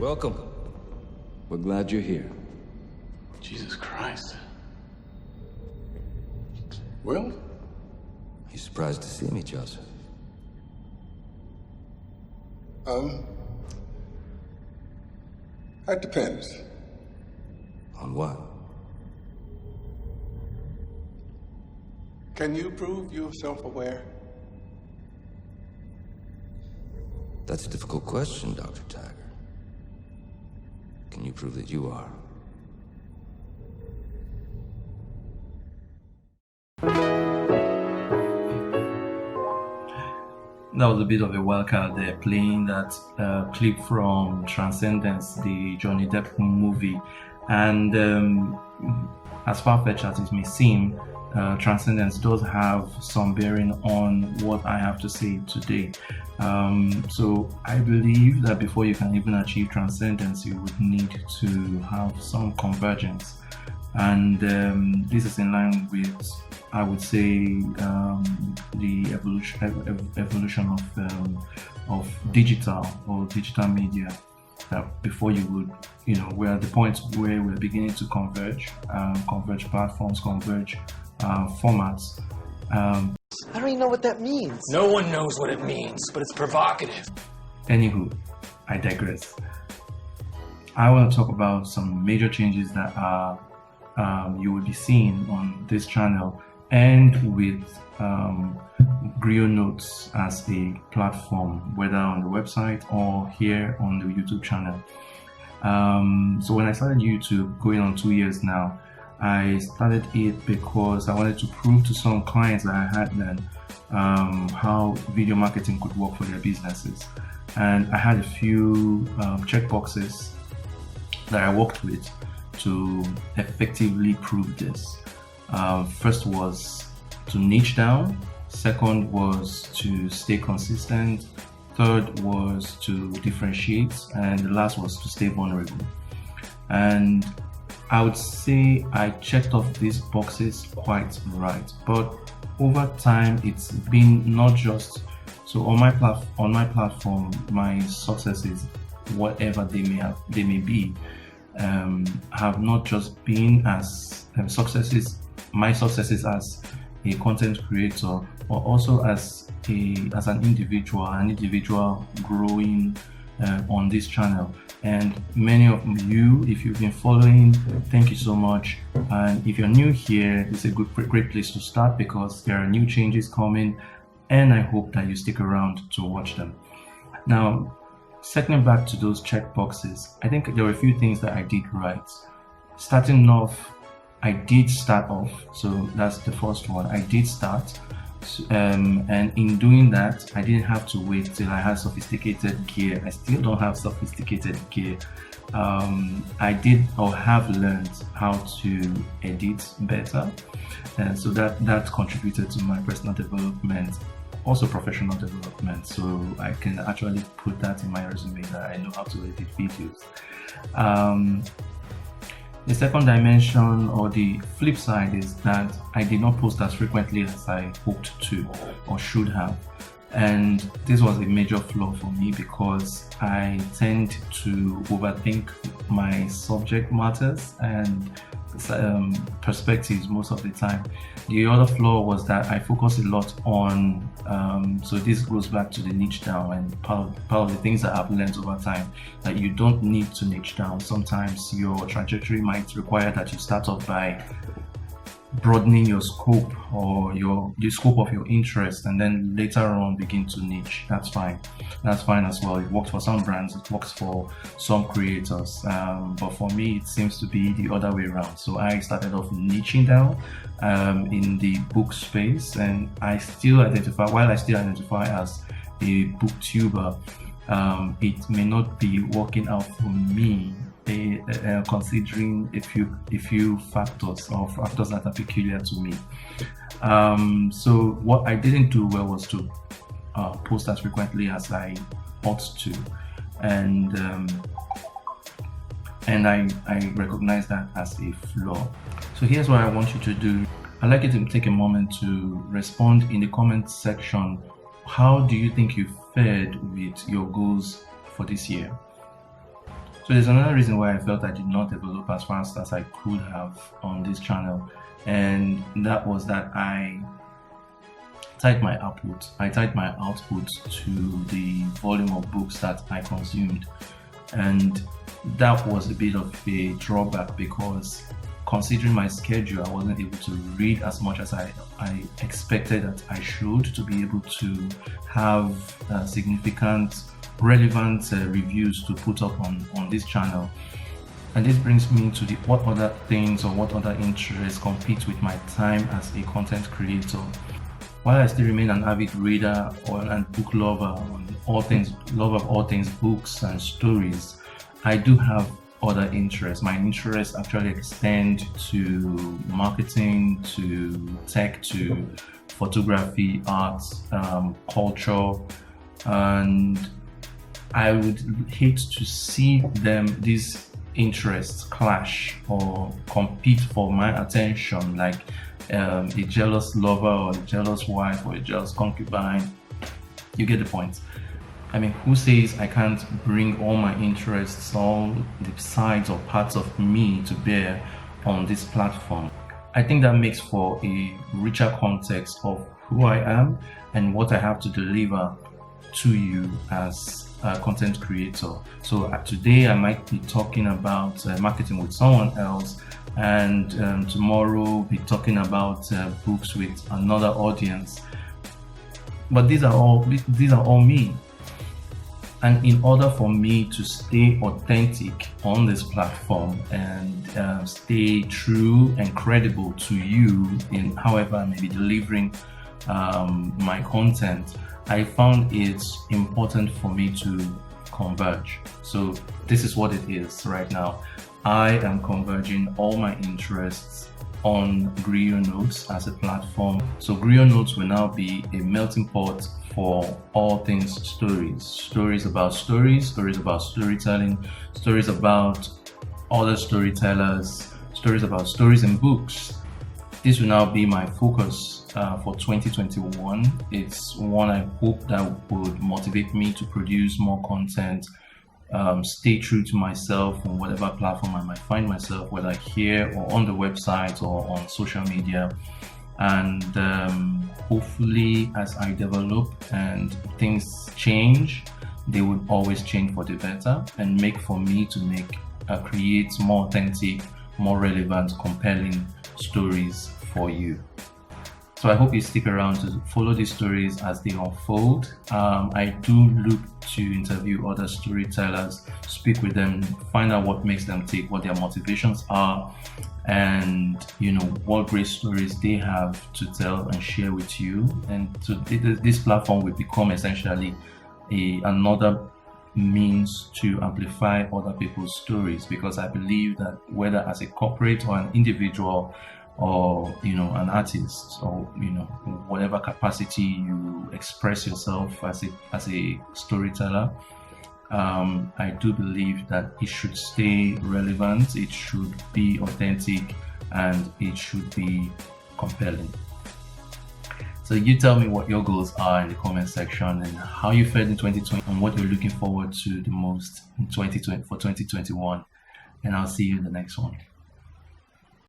Welcome. We're glad you're here. Jesus Christ. Will? You surprised to see me, Joseph? That depends. On what? Can you prove you're self-aware? That's a difficult question, Dr. Tiger. Can you prove that you are? That was a bit of a wildcard there, playing that clip from Transcendence, the Johnny Depp movie. And as far-fetched as it may seem, Transcendence does have some bearing on what I have to say today. So I believe that before you can even achieve transcendence, you would need to have some convergence. And this is in line with, I would say, the evolution of digital or digital media. That before you would, we're at the point where we're beginning to converge platforms, converge formats. I don't even know what that means. No one knows what it means, but it's provocative. Anywho, I digress. I want to talk about some major changes that are you will be seeing on this channel, and with Griot Notes as a platform, whether on the website or here on the YouTube channel. So when I started YouTube, going on 2 years now, I started it because I wanted to prove to some clients that I had then how video marketing could work for their businesses. And I had a few checkboxes that I worked with to effectively prove this. First was to niche down. Second was to stay consistent. Third was to differentiate. And the last was to stay vulnerable. And I would say I checked off these boxes quite right. But over time, it's been not just so on my platform, my successes, whatever they may be, have not just been as successes, my successes as a content creator, but also as an individual growing on this channel. And many of you, if you've been following, thank you so much. And if you're new here, it's a great place to start because there are new changes coming, and I hope that you stick around to watch them. Now, circling back to those check boxes, I think there were a few things that I did right. Starting off, I did start off, so that's the first one. I did start, and in doing that, I didn't have to wait till I had sophisticated gear. I still don't have sophisticated gear. I did or have learned how to edit better, and so that contributed to my personal development, also professional development. So I can actually put that in my resume that I know how to edit videos. The second dimension, or the flip side, is that I did not post as frequently as I hoped to or should have. And this was a major flaw for me because I tend to overthink my subject matters and perspectives most of the time. The other flaw was that I focus a lot on, so this goes back to the niche down, and part of the things that I've learned over time, that you don't need to niche down. Sometimes your trajectory might require that you start off by broadening your scope or the scope of your interest, and then later on begin to niche. That's fine as well. It works for some brands, it works for some creators, but for me it seems to be the other way around. So I started off niching down in the book space, and I still identify as a booktuber, it may not be working out for me, considering a few factors that are peculiar to me. So what I didn't do well was to post as frequently as I ought to, and I recognize that as a flaw. So here's what I want you to do. I'd like you to take a moment to respond in the comment section. How do you think you fared with your goals for this year? So there's another reason why I felt I did not develop as fast as I could have on this channel, and that was that I tied my output to the volume of books that I consumed, and that was a bit of a drawback because considering my schedule, I wasn't able to read as much as I expected that I should, to be able to have significant relevant reviews to put up on this channel. And this brings me to what other things or what other interests compete with my time as a content creator. While I still remain an avid reader and book lover of all things books and stories, I do have other interests. My interests actually extend to marketing, to tech, to photography, art, culture, and I would hate to see these interests clash or compete for my attention, like a jealous lover or a jealous wife or a jealous concubine. You get the point. I mean, who says I can't bring all my interests, all the sides or parts of me to bear on this platform? I think that makes for a richer context of who I am and what I have to deliver to you as a content creator. So today I might be talking about marketing with someone else, and tomorrow be talking about books with another audience. But these are all me. And in order for me to stay authentic on this platform and stay true and credible to you in however I may be delivering my content, I found it's important for me to converge. So this is what it is right now. I am converging all my interests on Griot Notes as a platform. So Griot Notes will now be a melting pot for all things stories about storytelling, stories about other storytellers, stories about stories and books. This will now be my focus for 2021. It's one I hope that would motivate me to produce more content, stay true to myself on whatever platform I might find myself, whether here or on the website or on social media. And hopefully as I develop and things change, they would always change for the better and make for me to create more authentic, more relevant, compelling stories for you. So I hope you stick around to follow these stories as they unfold. I do look to interview other storytellers, speak with them, find out what makes them tick, what their motivations are, and what great stories they have to tell and share with you. And so this platform will become essentially another means to amplify other people's stories, because I believe that whether as a corporate or an individual or an artist, or whatever capacity you express yourself as a storyteller, I do believe that it should stay relevant, it should be authentic, and it should be compelling. So you tell me what your goals are in the comment section, and how you fared in 2020, and what you're looking forward to the most in 2020 for 2021, and I'll see you in the next one.